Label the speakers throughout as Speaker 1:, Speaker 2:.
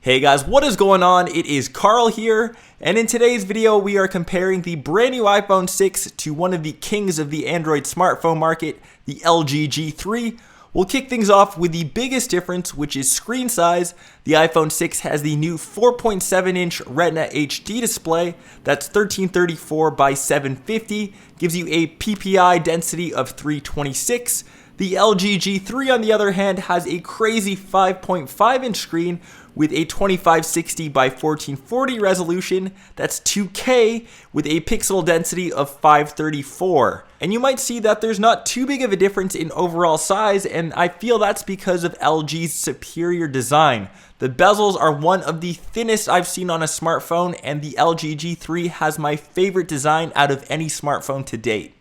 Speaker 1: Hey guys, what is going on? It is Karl here, and in today's video we are comparing the brand new iPhone 6 to one of the kings of the Android smartphone market, the LG G3. We'll kick things off with the biggest difference, which is screen size. The iPhone 6 has the new 4.7-inch Retina HD display that's 1334 by 750, gives you a PPI density of 326. The LG G3, on the other hand, has a crazy 5.5-inch screen with a 2560 by 1440 resolution, that's 2K, with a pixel density of 534. And you might see that there's not too big of a difference in overall size, and I feel that's because of LG's superior design. The bezels are one of the thinnest I've seen on a smartphone, and the LG G3 has my favorite design out of any smartphone to date.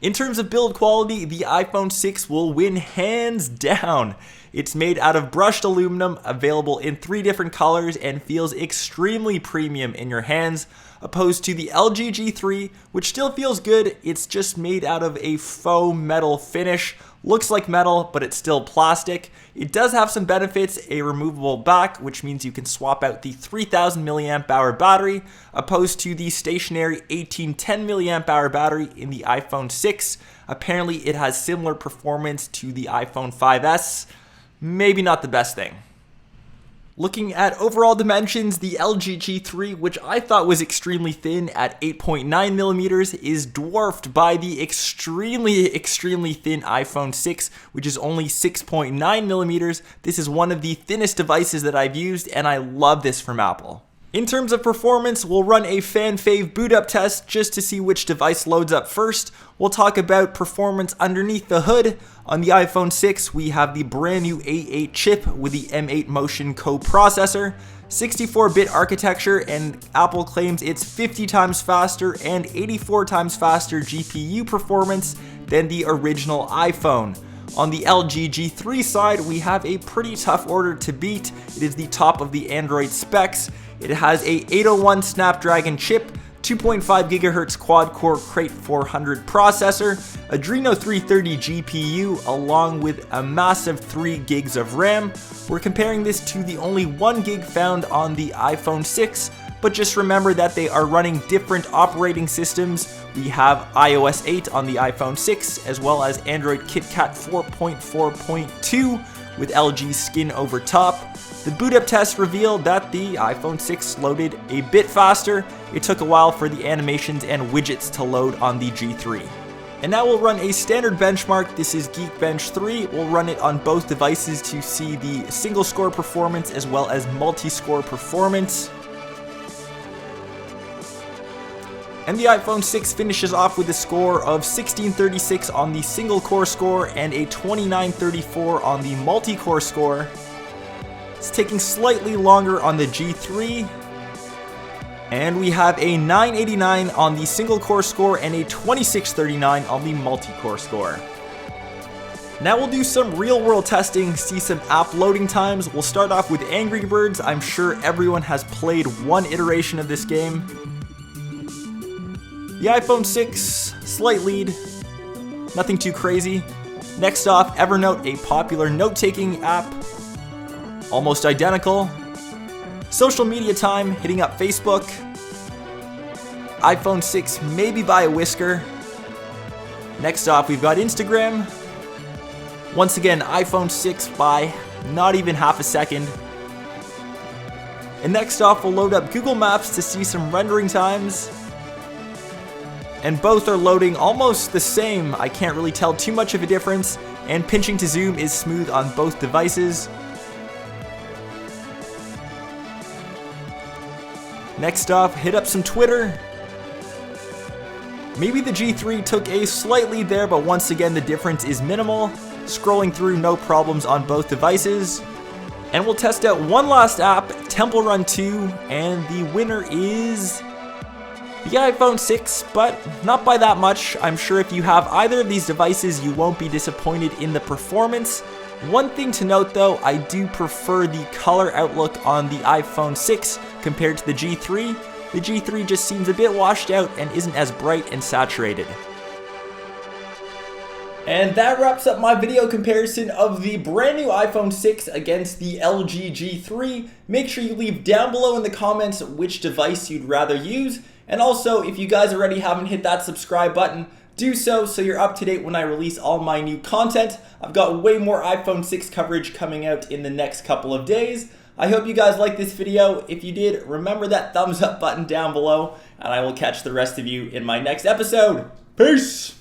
Speaker 1: In terms of build quality, the iPhone 6 will win hands down. It's made out of brushed aluminum, available in 3 different colors, and feels extremely premium in your hands, opposed to the LG G3, which still feels good. It's just made out of a faux metal finish. Looks like metal, but it's still plastic. It does have some benefits: a removable back, which means you can swap out the 3000 mAh battery, opposed to the stationary 1810 mAh battery in the iPhone 6. Apparently it has similar performance to the iPhone 5S. Maybe not the best thing. Looking at overall dimensions, the LG G3, which I thought was extremely thin at 8.9 millimeters, is dwarfed by the extremely thin iPhone 6, which is only 6.9 millimeters. This is one of the thinnest devices that I've used, and I love this from Apple. In terms of performance, we'll run a fan fave boot up test just to see which device loads up first. We'll talk about performance underneath the hood. On the iPhone 6, we have the brand new A8 chip with the M8 Motion coprocessor, 64-bit architecture, and Apple claims it's 50 times faster and 84 times faster GPU performance than the original iPhone. On the LG G3 side, we have a pretty tough order to beat. It is the top of the Android specs. It has a 801 Snapdragon chip, 2.5 GHz quad-core Crate 400 processor, Adreno 330 GPU, along with a massive 3 gigs of RAM. We're comparing this to the only 1 gig found on the iPhone 6, but just remember that they are running different operating systems. We have iOS 8 on the iPhone 6, as well as Android KitKat 4.4.2 with LG Skin over top. The boot up test revealed that the iPhone 6 loaded a bit faster. It took a while for the animations and widgets to load on the G3. And now we'll run a standard benchmark. This is Geekbench 3. We'll run it on both devices to see the single score performance as well as multi-score performance. And the iPhone 6 finishes off with a score of 1636 on the single core score and a 2934 on the multi-core score. It's taking slightly longer on the G3, and we have a 989 on the single core score and a 2639 on the multi-core score. Now we'll do some real world testing, see some app loading times. We'll start off with Angry Birds. I'm sure everyone has played one iteration of this game. The iPhone 6, slight lead, nothing too crazy. Next off, Evernote, a popular note-taking app. Almost identical. Social media time, hitting up Facebook. iPhone 6 maybe by a whisker. Next off, we've got Instagram. Once again, iPhone 6 by not even half a second. And next off, we'll load up Google Maps to see some rendering times. And both are loading almost the same. I can't really tell too much of a difference. And pinching to zoom is smooth on both devices. Next off, hit up some Twitter. Maybe the G3 took a slight lead there, but once again the difference is minimal. Scrolling through, no problems on both devices. And we'll test out one last app, Temple Run 2, and the winner is the iPhone 6, but not by that much. I'm sure if you have either of these devices, you won't be disappointed in the performance. One thing to note though, I do prefer the color outlook on the iPhone 6 compared to the G3. The G3 just seems a bit washed out and isn't as bright and saturated. And that wraps up my video comparison of the brand new iPhone 6 against the LG G3. Make sure you leave down below in the comments which device you'd rather use. And also, if you guys already haven't hit that subscribe button, do so you're up to date when I release all my new content. I've got way more iPhone 6 coverage coming out in the next couple of days. I hope you guys liked this video. If you did, remember that thumbs up button down below, and I will catch the rest of you in my next episode. Peace!